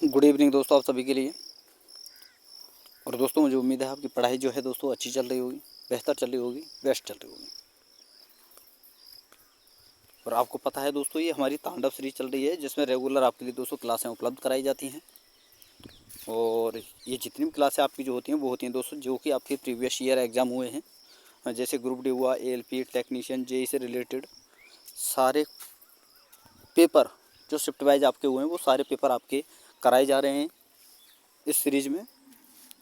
Good evening दोस्तों, आप सभी के लिए। और दोस्तों मुझे उम्मीद है आपकी पढ़ाई जो है दोस्तों अच्छी चल रही होगी, बेहतर चल रही होगी, बेस्ट चल रही होगी। और आपको पता है दोस्तों, ये हमारी तांडव सीरीज चल रही है जिसमें रेगुलर आपके लिए दोस्तों क्लासें उपलब्ध कराई जाती हैं। और ये जितनी भी क्लासें आपकी जो होती हैं वो होती हैं दोस्तों जो कि आपके प्रीवियस ईयर एग्ज़ाम हुए हैं। जैसे ग्रुप डी हुआ, ALP, टेक्नीशियन, JEE से रिलेटेड सारे पेपर जो शिफ्ट वाइज आपके हुए हैं वो सारे पेपर आपके कराए जा रहे हैं इस सीरीज़ में।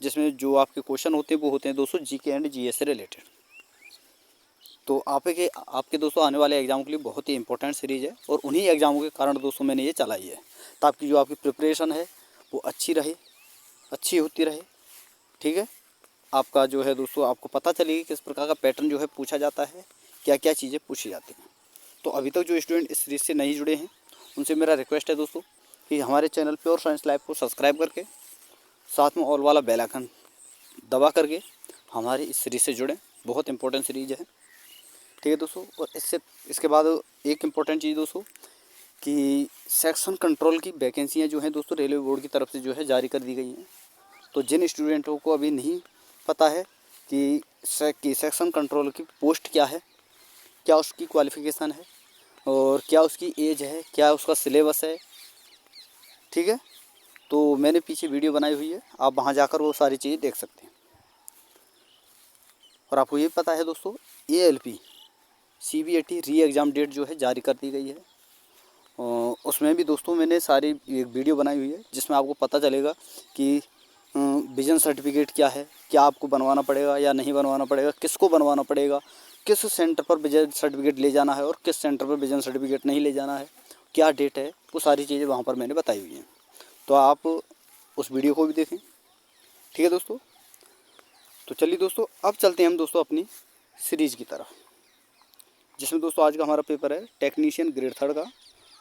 जिसमें जो आपके क्वेश्चन होते हैं वो होते हैं दोस्तों GK एंड GS से रिलेटेड। तो आपके दोस्तों आने वाले एग्ज़ाम के लिए बहुत ही इंपॉर्टेंट सीरीज़ है और उन्हीं एग्ज़ामों के कारण दोस्तों मैंने ये चलाई है ताकि जो आपकी प्रिपरेशन है वो अच्छी रहे, अच्छी होती रहे। ठीक है, आपका जो है दोस्तों आपको पता चलेगी किस प्रकार का पैटर्न जो है पूछा जाता है, क्या क्या चीज़ें पूछी जाती हैं। तो अभी तक जो स्टूडेंट इस सीरीज़ से नहीं जुड़े हैं उनसे मेरा रिक्वेस्ट है दोस्तों कि हमारे चैनल प्योर साइंस लैब को सब्सक्राइब करके साथ में ऑल वाला बेल आइकन दबा करके हमारी इस सीरीज़ से जुड़ें। बहुत इंपॉर्टेंट सीरीज़ है। ठीक है दोस्तों, और इसके बाद एक इम्पॉर्टेंट चीज़ दोस्तों कि सेक्शन कंट्रोल की वैकेंसियाँ जो हैं दोस्तों रेलवे बोर्ड की तरफ से जो है जारी कर दी गई हैं। तो जिन स्टूडेंटों को अभी नहीं पता है कि सेक्शन कंट्रोल की पोस्ट क्या है, क्या उसकी क्वालिफ़िकेशन है और क्या उसकी एज है, क्या उसका सिलेबस है, ठीक है, तो मैंने पीछे वीडियो बनाई हुई है, आप वहाँ जाकर वो सारी चीज़ें देख सकते हैं। और आपको ये पता है दोस्तों ALP CBAT re exam date जो है जारी कर दी गई है। उसमें भी दोस्तों मैंने सारी एक वीडियो बनाई हुई है जिसमें आपको पता चलेगा कि विजन सर्टिफिकेट क्या है, क्या आपको बनवाना पड़ेगा या नहीं बनवाना पड़ेगा, किसको बनवाना पड़ेगा, किस सेंटर पर विजन सर्टिफिकेट ले जाना है और किस सेंटर पर विजन सर्टिफिकेट नहीं ले जाना है, क्या डेट है, वो सारी चीज़ें वहाँ पर मैंने बताई हुई हैं। तो आप उस वीडियो को भी देखें। ठीक है दोस्तों, तो चलिए दोस्तों अब चलते हैं हम दोस्तों अपनी सीरीज़ की तरफ, जिसमें दोस्तों आज का हमारा पेपर है टेक्नीशियन ग्रेड 3 का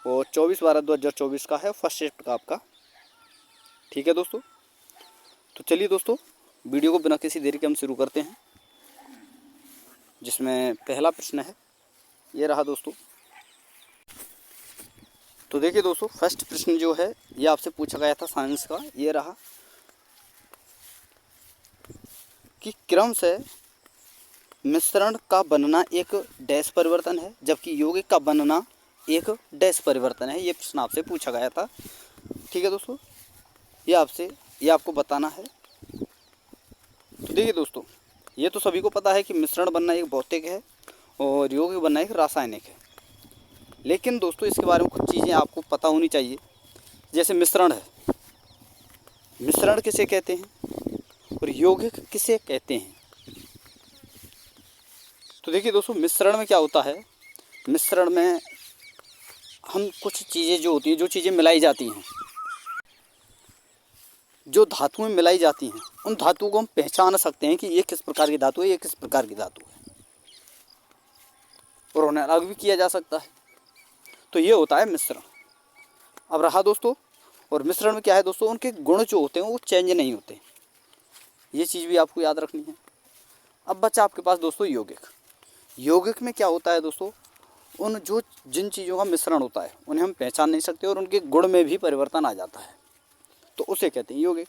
और 24/12/2024 का है, फर्स्ट शिफ्ट का आपका। ठीक है दोस्तों, तो चलिए दोस्तों वीडियो को बिना किसी देरी के हम शुरू करते हैं, जिसमें पहला प्रश्न है ये रहा दोस्तों। तो देखिए दोस्तों फर्स्ट प्रश्न जो है ये आपसे पूछा गया था साइंस का, ये रहा कि क्रम से मिश्रण का बनना एक डैश परिवर्तन है जबकि यौगिक का बनना एक डैश परिवर्तन है। ये प्रश्न आपसे पूछा गया था। ठीक है दोस्तों, ये आपको बताना है। तो देखिए दोस्तों ये तो सभी को पता है कि मिश्रण बनना एक भौतिक है और यौगिक बनना एक रासायनिक है। लेकिन दोस्तों इसके बारे में कुछ चीज़ें आपको पता होनी चाहिए। जैसे मिश्रण है, मिश्रण किसे कहते हैं और यौगिक किसे कहते हैं। तो देखिए दोस्तों मिश्रण में क्या होता है, मिश्रण में हम कुछ चीज़ें जो होती हैं, जो चीज़ें मिलाई जाती हैं, जो धातुएं मिलाई जाती हैं, उन धातुओं को हम पहचान सकते हैं कि ये किस प्रकार की धातु है, ये किस प्रकार की धातु है, और उन्हें अलग भी किया जा सकता है। तो ये होता है मिश्रण। अब रहा दोस्तों, और मिश्रण में क्या है दोस्तों, उनके गुण जो होते हैं वो चेंज नहीं होते, ये चीज़ भी आपको याद रखनी है। अब बचा आपके पास दोस्तों यौगिक। यौगिक में क्या होता है दोस्तों, जिन चीज़ों का मिश्रण होता है उन्हें हम पहचान नहीं सकते और उनके गुण में भी परिवर्तन आ जाता है, तो उसे कहते हैं यौगिक।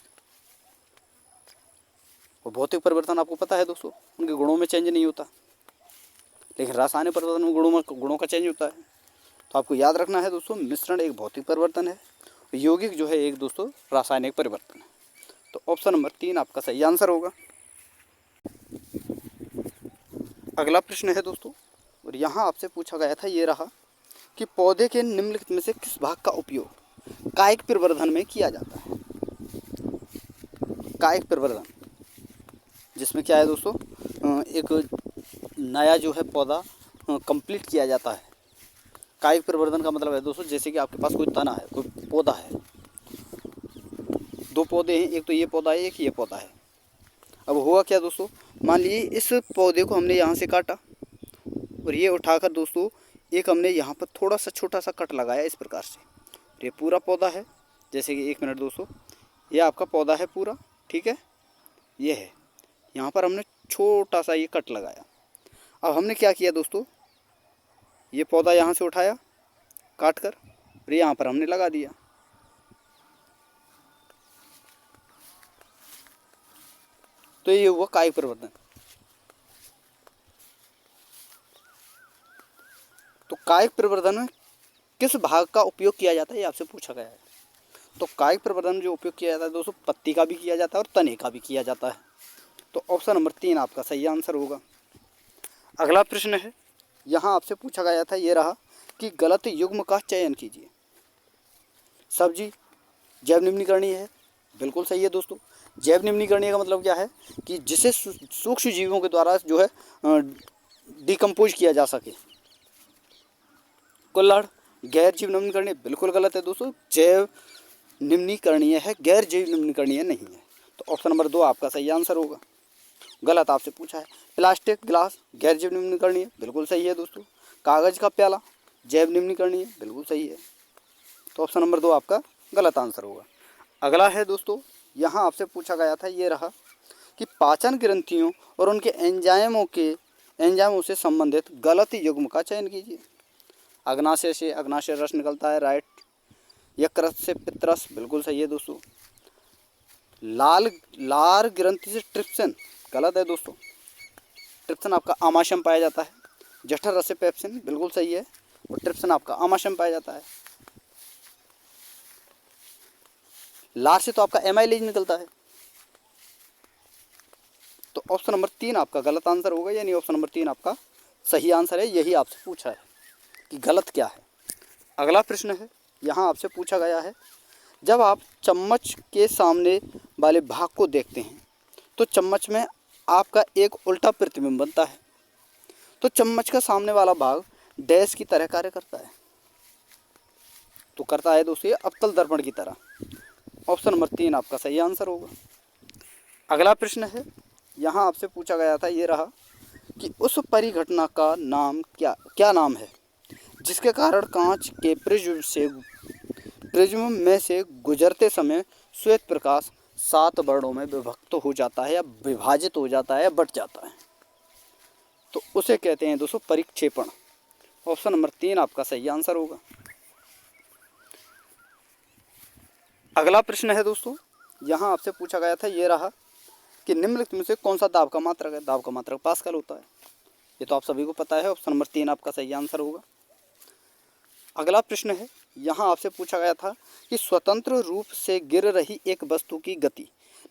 और भौतिक परिवर्तन आपको पता है दोस्तों, उनके गुणों में चेंज नहीं होता, लेकिन रासायनिक परिवर्तन में गुणों का चेंज होता है। तो आपको याद रखना है दोस्तों, मिश्रण एक भौतिक परिवर्तन है, यौगिक जो है एक दोस्तों रासायनिक परिवर्तन है। तो ऑप्शन नंबर 3 आपका सही आंसर होगा। अगला प्रश्न है दोस्तों, और यहाँ आपसे पूछा गया था, ये रहा कि पौधे के निम्नलिखित में से किस भाग का उपयोग कायिक प्रवर्धन में किया जाता है। कायिक प्रवर्धन जिसमें क्या है दोस्तों, एक नया जो है पौधा कंप्लीट किया जाता है। कायिक प्रवर्धन का मतलब है दोस्तों, जैसे कि आपके पास कोई तना है, कोई पौधा है, दो पौधे हैं, एक तो ये पौधा है, एक ये पौधा है। अब हुआ क्या दोस्तों, मान लीजिए इस पौधे को हमने यहाँ से काटा और ये उठाकर दोस्तों एक हमने यहाँ पर थोड़ा सा छोटा सा कट लगाया इस प्रकार से। ये पूरा पौधा है, जैसे कि 1 मिनट दोस्तों, ये आपका पौधा है पूरा, ठीक है, ये है, यहाँ पर हमने छोटा सा ये कट लगाया। अब हमने क्या किया दोस्तों, ये पौधा यहाँ से उठाया काट कर और यहाँ पर हमने लगा दिया। तो ये हुआ कायिक परिवर्तन। तो कायिक परिवर्तन में किस भाग का उपयोग किया जाता है ये आपसे पूछा गया है। तो कायिक परिवर्तन जो उपयोग किया जाता है दोस्तों, पत्ती का भी किया जाता है और तने का भी किया जाता है। तो ऑप्शन नंबर 3 आपका सही आंसर होगा। अगला प्रश्न है, यहाँ आपसे पूछा गया था, ये रहा कि गलत युग्म का चयन कीजिए। सब्जी जैव निम्नीकरणीय है, बिल्कुल सही है दोस्तों। जैव निम्नीकरणीय का मतलब क्या है कि जिसे सूक्ष्म जीवों के द्वारा जो है डिकम्पोज किया जा सके। कुल्हड़ गैर जीव निम्नीकरणीय, बिल्कुल गलत है दोस्तों। जैव निम्नीकरणीय है, गैर जैव निम्नीकरणीय नहीं है। तो ऑप्शन नंबर 2 आपका सही आंसर होगा। गलत आपसे पूछा है। प्लास्टिक गिलास गैर जैव निम्नीकरणीय, बिल्कुल सही है दोस्तों। कागज़ का प्याला जैव निम्नीकरणीय, बिल्कुल सही है। तो ऑप्शन नंबर 2 आपका गलत आंसर होगा। अगला है दोस्तों, यहाँ आपसे पूछा गया था, ये रहा कि पाचन ग्रंथियों और उनके एंजाइमों से संबंधित गलत युग्म का चयन कीजिए। अग्नाशय से अग्नाशय रस निकलता है, राइट। यकृत से पित्तरस, बिल्कुल सही है दोस्तों। लार ग्रंथि से ट्रिप्सिन, गलत है दोस्तों। ट्रिप्सिन आपका आमाशय में पाया जाता है। जठर रस से पेप्सिन, बिल्कुल सही है। और ट्रिप्सिन आपका आमाशय में पाया जाता है। लार से तो आपका एमाइलेज निकलता है। तो ऑप्शन नंबर 3 आपका गलत आंसर होगा, यानी ऑप्शन नंबर 3 आपका सही आंसर है। यही आपसे पूछा है कि गलत क्या है। अगला प्रश्न है, यहाँ आपसे पूछा गया है, जब आप चम्मच के सामने वाले भाग को देखते हैं तो चम्मच में आपका एक उल्टा प्रतिबिंब बनता है। तो चम्मच का सामने वाला भाग डैश की तरह कार्य करता है। तो करता है दोस्तों अवतल दर्पण की तरह। ऑप्शन नंबर 3 आपका सही आंसर होगा। अगला प्रश्न है, यहाँ आपसे पूछा गया था, ये रहा कि उस परिघटना का नाम क्या नाम है जिसके कारण कांच के प्रिज्म में से गुजरते समय श्वेत प्रकाश 7 वर्णों में विभक्त हो जाता है, या विभाजित हो जाता है, या बट जाता है। तो उसे कहते हैं दोस्तों परिक्षेपण। ऑप्शन नंबर 3 आपका सही आंसर होगा। अगला प्रश्न है दोस्तों, यहाँ आपसे पूछा गया था, ये रहा कि निम्नलिखित में से कौन सा दाब का मात्रक है। दाब का मात्रक पास्कल होता है, ये तो आप सभी को पता है। ऑप्शन नंबर 3 आपका सही आंसर होगा। अगला प्रश्न है, यहाँ आपसे पूछा गया था कि स्वतंत्र रूप से गिर रही एक वस्तु की गति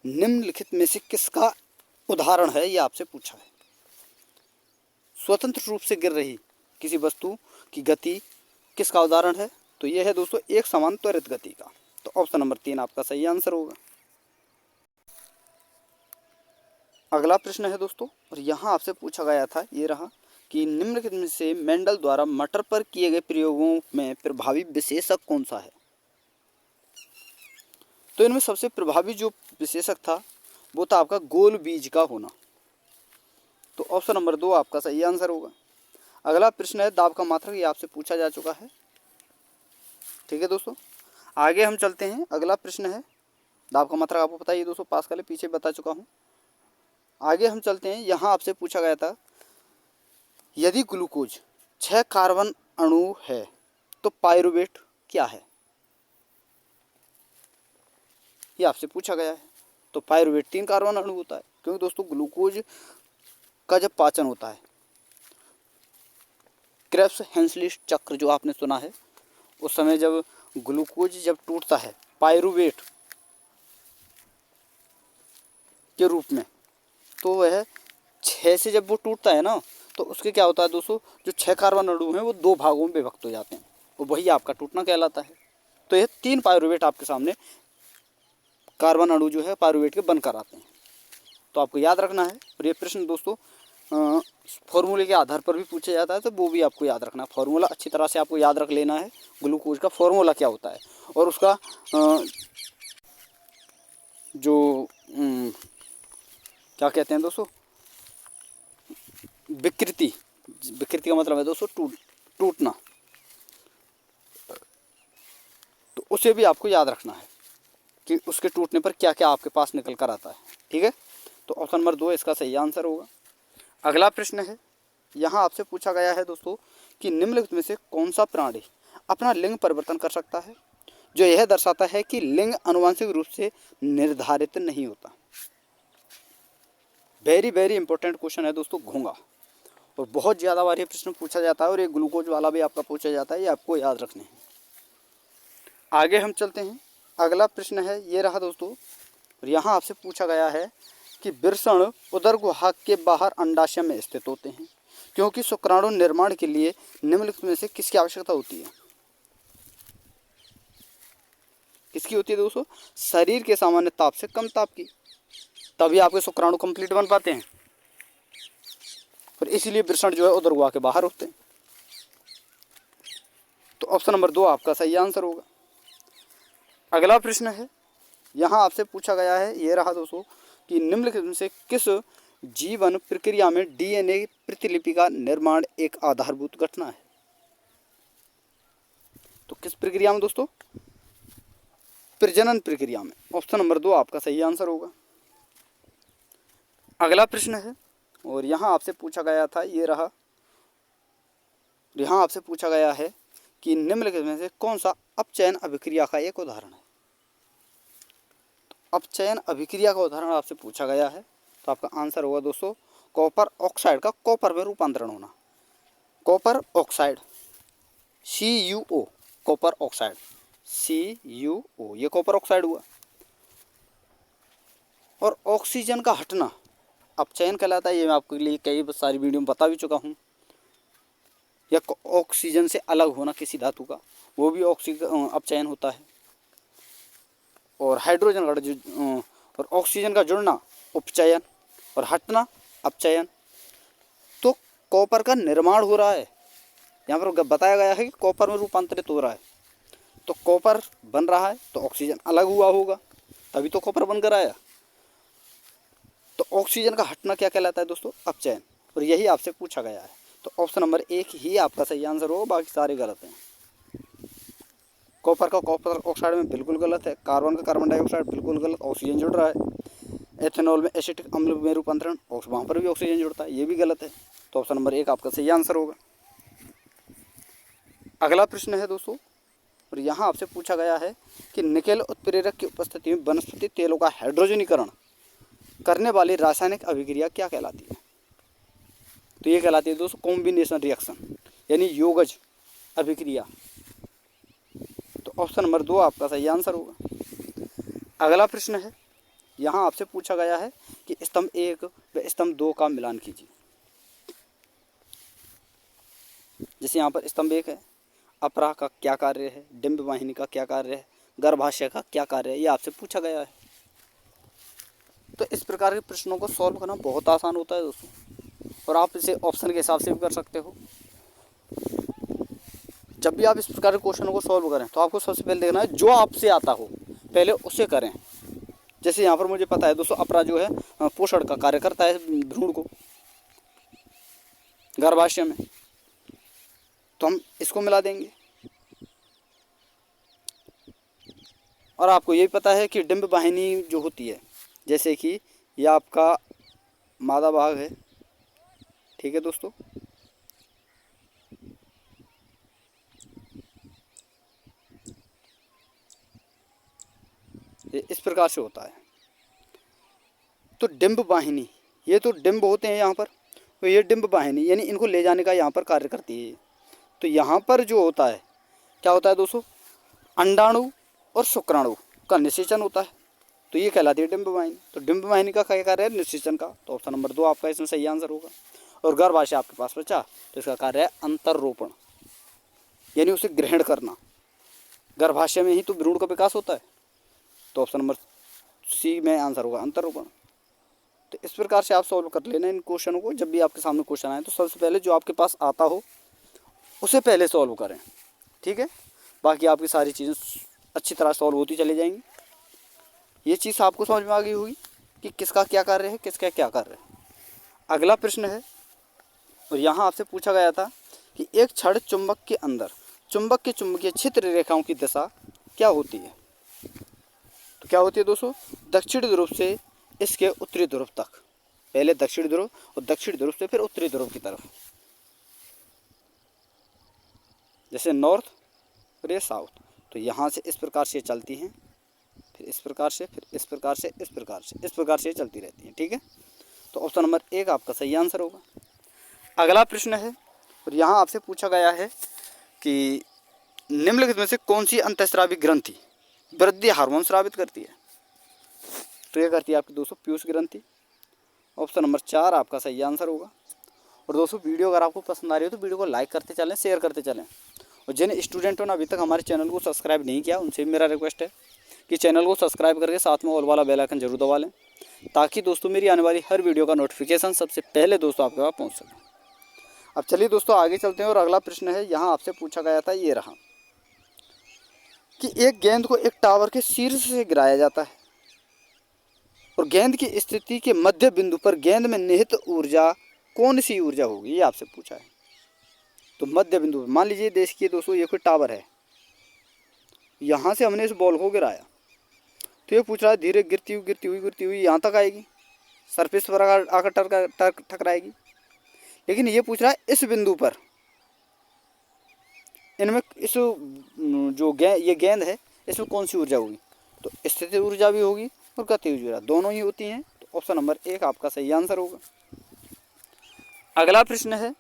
निम्नलिखित में से किसका उदाहरण है, ये आपसे पूछा है। स्वतंत्र रूप से गिर रही किसी वस्तु की गति किसका उदाहरण है, तो यह है दोस्तों एक समान त्वरित गति का। तो ऑप्शन नंबर 3 आपका सही आंसर होगा। अगला प्रश्न है दोस्तों, और यहाँ आपसे पूछा गया था, ये रहा कि निम्नलिखित में से मेंडल द्वारा मटर पर किए गए प्रयोगों में प्रभावी विशेषक कौन सा है। तो इनमें सबसे प्रभावी जो विशेषक था वो था आपका गोल बीज का होना। तो ऑप्शन नंबर 2 आपका सही आंसर होगा। अगला प्रश्न है, दाब का मात्रक, ये आपसे पूछा जा चुका है। ठीक है दोस्तों, आगे हम चलते हैं। अगला प्रश्न है, दाब का मात्रक आपको पता है, ये दोस्तों पास्कल है, पीछे बता चुका हूँ। आगे हम चलते हैं, यहाँ आपसे पूछा गया था, यदि ग्लूकोज 6 कार्बन अणु है तो पायरुवेट क्या है, ये आपसे पूछा गया है। तो पायरुवेट 3 कार्बन अणु होता है, क्योंकि दोस्तों ग्लूकोज का जब पाचन होता है, क्रेब्स हेंसली चक्र जो आपने सुना है, उस समय जब ग्लूकोज जब टूटता है पायरुवेट के रूप में, तो वह 6 से जब वो टूटता है ना, तो उसके क्या होता है दोस्तों, जो 6 कार्बन अणु हैं वो 2 भागों में विभक्त हो जाते हैं, वो वही आपका टूटना कहलाता है। तो यह 3 पायरुवेट आपके सामने कार्बन अणु जो है पायरुवेट के बनकर आते हैं। तो आपको याद रखना है। और ये प्रश्न दोस्तों फॉर्मूले के आधार पर भी पूछा जाता है, तो वो भी आपको याद रखना है। फॉर्मूला अच्छी तरह से आपको याद रख लेना है, ग्लूकोज का फॉर्मूला क्या होता है और उसका जो क्या कहते हैं दोस्तों, विकृति का मतलब है दोस्तों टूटना, तो उसे भी आपको याद रखना है कि उसके टूटने पर क्या क्या आपके पास निकल कर आता है। ठीक है, तो ऑप्शन नंबर 2 इसका सही आंसर होगा। अगला प्रश्न है, यहाँ आपसे पूछा गया है दोस्तों कि निम्नलिखित में से कौन सा प्राणी अपना लिंग परिवर्तन कर सकता है, जो यह दर्शाता है कि लिंग आनुवंशिक रूप से निर्धारित नहीं होता। वेरी वेरी इंपॉर्टेंट क्वेश्चन है दोस्तों घोंगा, और बहुत ज़्यादा बार ये प्रश्न पूछा जाता है, और ये ग्लूकोज वाला भी आपका पूछा जाता है, ये आपको याद रखने हैं। आगे हम चलते हैं। अगला प्रश्न है ये रहा दोस्तों, और यहाँ आपसे पूछा गया है कि वृषण उदर गुहा के बाहर अंडाशय में स्थित होते हैं, क्योंकि शुक्राणु निर्माण के लिए निम्नलिखित में से किसकी आवश्यकता होती है? किसकी होती है दोस्तों? शरीर के सामान्य ताप से कम ताप की, तभी आपके शुक्राणु कंप्लीट बन पाते हैं, और इसीलिए वृषण जो है उदर गुहा के बाहर होते हैं। तो ऑप्शन नंबर 2 आपका सही आंसर होगा। अगला प्रश्न है, यहाँ आपसे पूछा गया है ये रहा दोस्तों, कि निम्नलिखित में से किस जीवन प्रक्रिया में डीएनए प्रतिलिपि का निर्माण एक आधारभूत घटना है? तो किस प्रक्रिया में दोस्तों? प्रजनन प्रक्रिया में। ऑप्शन नंबर 2 आपका सही आंसर होगा। अगला प्रश्न है, और यहाँ आपसे पूछा गया था ये रहा, यहाँ आपसे पूछा गया है कि निम्नलिखित में से कौन सा अपचयन अभिक्रिया का एक उदाहरण है? अपचयन अभिक्रिया का उदाहरण आपसे पूछा गया है, तो आपका आंसर होगा दोस्तों कॉपर ऑक्साइड का कॉपर में रूपांतरण होना। Copper oxide CuO, copper oxide CuO, ये कॉपर ऑक्साइड हुआ। और ऑक्सीजन का हटना अपचयन कहलाता है, ये मैं आपके लिए कई सारी वीडियो में बता भी चुका हूँ। या ऑक्सीजन से अलग होना किसी धातु का, वो भी अपचयन होता है। और हाइड्रोजन का और ऑक्सीजन का जुड़ना उपचयन, और हटना अपचयन। तो कॉपर का निर्माण हो रहा है, यहाँ पर बताया गया है कि कॉपर में रूपांतरित हो रहा है, तो कॉपर बन रहा है तो ऑक्सीजन अलग हुआ होगा, तभी तो कॉपर बनकर आया। तो ऑक्सीजन का हटना क्या कहलाता है दोस्तों? अपचयन, और यही आपसे पूछा गया है। तो ऑप्शन नंबर 1 ही आपका सही आंसर होगा, बाकी सारे गलत हैं। कॉपर का कॉपर ऑक्साइड में बिल्कुल गलत है, कार्बन का कार्बन डाइऑक्साइड बिल्कुल गलत, ऑक्सीजन जुड़ रहा है। एथेनॉल में एसिटिक अम्ल में रूपांतरण, वहाँ पर भी ऑक्सीजन जुड़ता है, ये भी गलत है। तो ऑप्शन नंबर 1 आपका सही आंसर होगा। अगला प्रश्न है दोस्तों, और यहाँ आपसे पूछा गया है कि निकेल उत्प्रेरक की उपस्थिति में वनस्पति तेलों का हाइड्रोजनीकरण करने वाली रासायनिक अभिक्रिया क्या कहलाती है? तो ये कहलाती है दोस्तों कॉम्बिनेशन रिएक्शन, यानी योगज अभिक्रिया। तो ऑप्शन नंबर 2 आपका सही आंसर होगा। अगला प्रश्न है, यहाँ आपसे पूछा गया है कि स्तंभ 1 व स्तंभ 2 का मिलान कीजिए। जैसे यहाँ पर स्तंभ 1 है, अपरा का क्या कार्य है, डिंब वाहिनी का क्या कार्य है, गर्भाशय का क्या कार्य है, ये आपसे पूछा गया है। तो इस प्रकार के प्रश्नों को सॉल्व करना बहुत आसान होता है दोस्तों, और आप इसे ऑप्शन के हिसाब से भी कर सकते हो। जब भी आप इस प्रकार के क्वेश्चनों को सॉल्व करें तो आपको सबसे पहले देखना है जो आपसे आता हो पहले उसे करें। जैसे यहाँ पर मुझे पता है दोस्तों अपरा जो है पोषण का कार्य करता है भ्रूण को गर्भाशय में, तो हम इसको मिला देंगे। और आपको ये भी पता है कि डिंब वाहिनी जो होती है, जैसे कि ये आपका मादा भाग है, ठीक है दोस्तों, ये इस प्रकार से होता है। तो डिंब वाहिनी, ये तो डिंब होते हैं यहाँ पर, तो ये डिंब वाहिनी यानी इनको ले जाने का यहाँ पर कार्य करती है। तो यहाँ पर जो होता है क्या होता है दोस्तों, अंडाणु और शुक्राणु का निषेचन होता है, तो ये कहलाती है डिंब वाहिनी। तो डिंब वाहिनी का क्या कार्य है? निषेचन का। तो ऑप्शन नंबर 2 आपका इसमें सही आंसर होगा। और गर्भाशय आपके पास बचा, तो इसका कार्य है अंतररोपण, यानी उसे ग्रहण करना। गर्भाशय में ही तो भ्रूण का विकास होता है, तो ऑप्शन नंबर सी में आंसर होगा अंतररोपण। तो इस प्रकार से आप सॉल्व कर लेना इन क्वेश्चनों को। जब भी आपके सामने क्वेश्चन आए तो सबसे पहले जो आपके पास आता हो उसे पहले सॉल्व करें, ठीक है। बाकी आपकी सारी चीज़ें अच्छी तरह सॉल्व होती चली जाएंगी। ये चीज़ आपको समझ में आ गई होगी कि किसका क्या कार्य है, किसका क्या कार्य है। अगला प्रश्न है, और यहाँ आपसे पूछा गया था कि एक क्षण चुंबक के अंदर चुंबक के चुंबकीय क्षेत्र रेखाओं की दिशा क्या होती है? तो क्या होती है दोस्तों, दक्षिण ध्रुव से इसके उत्तरी ध्रुव तक। पहले दक्षिण ध्रुव और दक्षिण ध्रुव से फिर उत्तरी ध्रुव की तरफ, जैसे नॉर्थ और ये साउथ। तो यहाँ से इस प्रकार से चलती हैं, फिर इस प्रकार से, फिर इस प्रकार से, इस प्रकार से, इस प्रकार से चलती रहती हैं, ठीक है। तो ऑप्शन नंबर 1 आपका सही आंसर होगा। अगला प्रश्न है और यहाँ आपसे पूछा गया है कि निम्नलिखित में से कौन सी अंतःस्रावी ग्रंथि वृद्धि हार्मोन स्रावित करती है? तो ये करती है आपकी दोस्तों पीयूष ग्रंथि। ऑप्शन नंबर 4 आपका सही आंसर होगा। और दोस्तों वीडियो अगर आपको पसंद आ रही हो तो वीडियो को लाइक करते चलें, शेयर करते चलें। और जिन स्टूडेंटों ने अभी तक हमारे चैनल को सब्सक्राइब नहीं किया उनसे भी मेरा रिक्वेस्ट है कि चैनल को सब्सक्राइब करके साथ में ऑल वाला बेल आइकन जरूर दबा लें, ताकि दोस्तों मेरी आने वाली हर वीडियो का नोटिफिकेशन सबसे पहले दोस्तों आपके पास पहुँच सके। अब चलिए दोस्तों आगे चलते हैं और अगला प्रश्न है यहाँ आपसे पूछा गया था, ये रहा कि एक गेंद को एक टावर के शीर्ष से गिराया जाता है और गेंद की स्थिति के मध्य बिंदु पर गेंद में निहित ऊर्जा कौन सी ऊर्जा होगी, ये आपसे पूछा है। तो मध्य बिंदु मान लीजिए देखिए दोस्तों ये कोई टावर है, यहाँ से हमने इस बॉल को गिराया तो ये पूछ रहा है धीरे गिरती हुई यहाँ तक आएगी, सरफेस पर आकर टकराएगी। लेकिन ये पूछ रहा है इस बिंदु पर इनमें इस जो ये गेंद है इसमें कौन सी ऊर्जा होगी? तो स्थिति ऊर्जा भी होगी और गति ऊर्जा दोनों ही होती हैं। तो ऑप्शन नंबर 1 आपका सही आंसर होगा। अगला प्रश्न है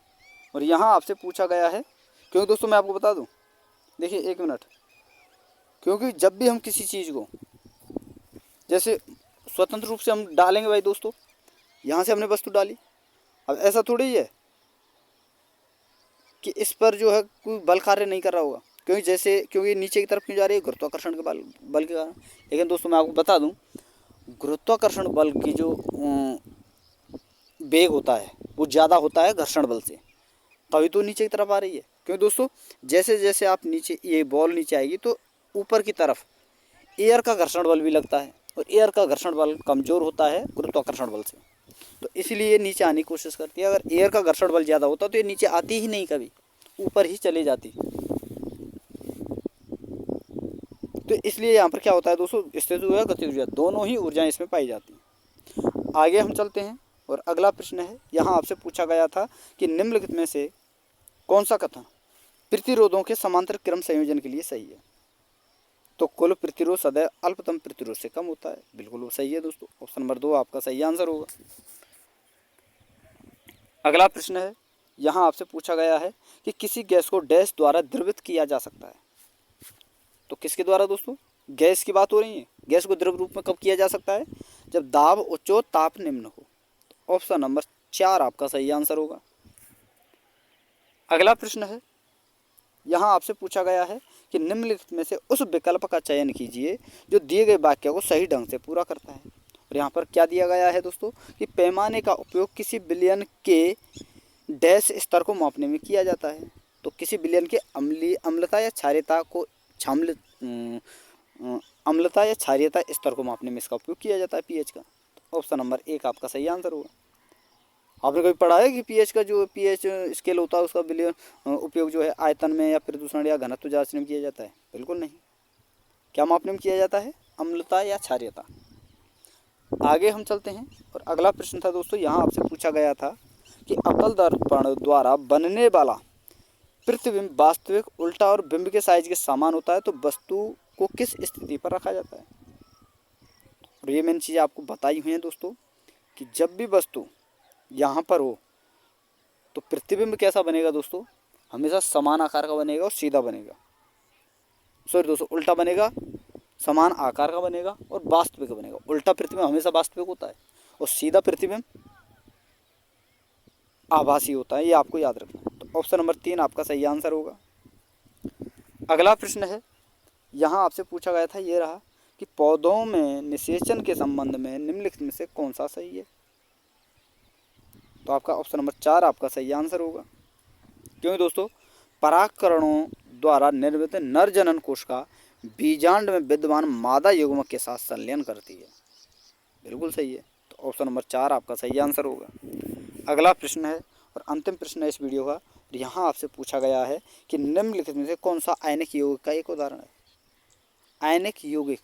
और यहाँ आपसे पूछा गया है, क्योंकि दोस्तों मैं आपको बता दूं, देखिए 1 मिनट, क्योंकि जब भी हम किसी चीज़ को जैसे स्वतंत्र रूप से हम डालेंगे भाई दोस्तों, यहाँ से हमने वस्तु डाली, अब ऐसा थोड़ी ही है कि इस पर जो है कोई बल कार्य नहीं कर रहा होगा, क्योंकि नीचे की तरफ क्यों जा रही है? गुरुत्वाकर्षण के बल के कारण। लेकिन दोस्तों मैं आपको बता दूं, गुरुत्वाकर्षण बल की जो वेग होता है वो ज़्यादा होता है घर्षण बल से, तभी तो नीचे की तरफ आ रही है। क्योंकि दोस्तों जैसे जैसे आप नीचे ये बॉल नीचे आएगी तो ऊपर की तरफ एयर का घर्षण बल भी लगता है और एयर का घर्षण बल कमज़ोर होता है गुरुत्वाकर्षण बल से, तो इसलिए ये नीचे आने की कोशिश करती है। अगर एयर का घर्षण बल ज़्यादा होता तो ये नीचे आती ही नहीं, कभी ऊपर ही चली जाती। तो इसलिए यहाँ पर क्या होता है दोस्तों, स्थिति ऊर्जा गतिज ऊर्जा दोनों ही ऊर्जाएं इसमें पाई जाती हैं। आगे हम चलते हैं और अगला प्रश्न है, यहाँ आपसे पूछा गया था कि निम्नलिखित में से कौन सा कथन प्रतिरोधों के समांतर क्रम संयोजन के लिए सही है? तो कुल प्रतिरोध सदैव अल्पतम प्रतिरोध से कम होता है, बिल्कुल वो सही है दोस्तों। ऑप्शन नंबर 2 आपका सही आंसर होगा। अगला प्रश्न है, यहाँ आपसे पूछा गया है कि किसी गैस को डैश द्वारा द्रवित किया जा सकता है। तो किसके द्वारा दोस्तों? गैस की बात हो रही है। गैस को द्रव रूप में कब किया जा सकता है? जब दाब उच्च हो ताप निम्न हो। ऑप्शन नंबर 4 आपका सही आंसर होगा। अगला प्रश्न है, यहाँ आपसे पूछा गया है कि निम्नलिखित में से उस विकल्प का चयन कीजिए जो दिए गए वाक्य को सही ढंग से पूरा करता है। और यहाँ पर क्या दिया गया है दोस्तों कि पैमाने का उपयोग किसी विलयन के डैश स्तर को मापने में किया जाता है। तो किसी विलयन के अम्लता या क्षारीयता स्तर को मापने में इसका उपयोग किया जाता है पीएच का। तो ऑप्शन नंबर 1 आपका सही आंसर होगा। आपने कभी पढ़ा है कि पीएच का जो पीएच स्केल होता है उसका विलयन उपयोग जो है आयतन में या प्रदूषण या घनत्व जांचने में किया जाता है? बिल्कुल नहीं। क्या मापने में किया जाता है? अम्लता या क्षारीयता। आगे हम चलते हैं और अगला प्रश्न था दोस्तों, यहाँ आपसे पूछा गया था कि अवतल दर्पण द्वारा बनने वाला प्रतिबिंब वास्तविक उल्टा और बिंब के साइज के समान होता है तो वस्तु को किस स्थिति पर रखा जाता है? और ये मैंने चीज़ें आपको बताई हुई हैं दोस्तों कि जब भी वस्तु यहाँ पर हो तो प्रतिबिंब कैसा बनेगा दोस्तों? हमेशा समान आकार का बनेगा और सीधा बनेगा। सॉरी दोस्तों, उल्टा बनेगा, समान आकार का बनेगा और वास्तविक बनेगा। उल्टा प्रतिबिंब हमेशा वास्तविक होता है और सीधा प्रतिबिंब आभासी होता है, ये आपको याद रखना है। तो ऑप्शन नंबर 3 आपका सही आंसर होगा। अगला प्रश्न है, यहाँ आपसे पूछा गया था, ये रहा कि पौधों में निषेचन के संबंध में निम्नलिखित में से कौन सा सही है? तो आपका ऑप्शन नंबर 4 आपका सही आंसर होगा। क्योंकि दोस्तों परागकणों द्वारा निर्मित नर जनन कोशिका बीजांड में विद्यमान मादा युग्मक के साथ संलयन करती है, बिल्कुल सही है। तो ऑप्शन नंबर 4 आपका सही आंसर होगा। अगला प्रश्न है और अंतिम प्रश्न है इस वीडियो का, यहाँ आपसे पूछा गया है कि निम्नलिखित में से कौन सा आयनिक यौगिक का एक उदाहरण है? आयनिक यौगिक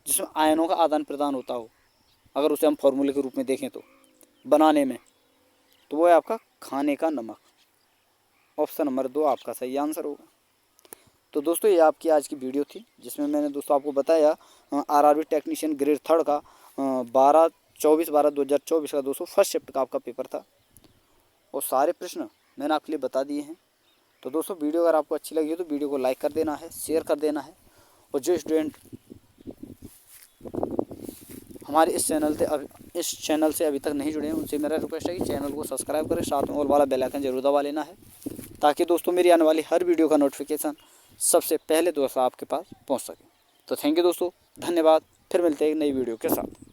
जिसमें आयनों का आदान प्रदान होता हो, अगर उसे हम फॉर्मूले के रूप में देखें तो बनाने में, तो वो है आपका खाने का नमक। ऑप्शन नंबर 2 आपका सही आंसर होगा। तो दोस्तों ये आपकी आज की वीडियो थी जिसमें मैंने दोस्तों आपको बताया आरआरबी टेक्नीशियन ग्रेड 3 का 12/24/2024 का दोस्तों फर्स्ट शिफ्ट का आपका पेपर था और सारे प्रश्न मैंने आपके लिए बता दिए हैं। तो दोस्तों वीडियो अगर आपको अच्छी लगी हो तो वीडियो को लाइक कर देना है, शेयर कर देना है और जो स्टूडेंट हमारे इस चैनल से अभी तक नहीं जुड़े हैं उनसे मेरा रिक्वेस्ट है कि चैनल को सब्सक्राइब करें, साथ में ऑल वाला बेल आइकन जरूर दबा लेना है ताकि दोस्तों मेरी आने वाली हर वीडियो का नोटिफिकेशन सबसे पहले दोस्तों आपके पास पहुंच सके। तो थैंक यू दोस्तों, धन्यवाद। फिर मिलते हैं एक नई वीडियो के साथ।